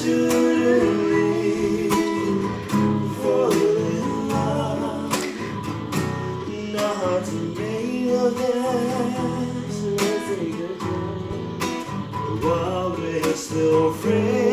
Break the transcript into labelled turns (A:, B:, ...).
A: you to leave for a little while. Not hard to make your guess. Let's take a while we're still friends.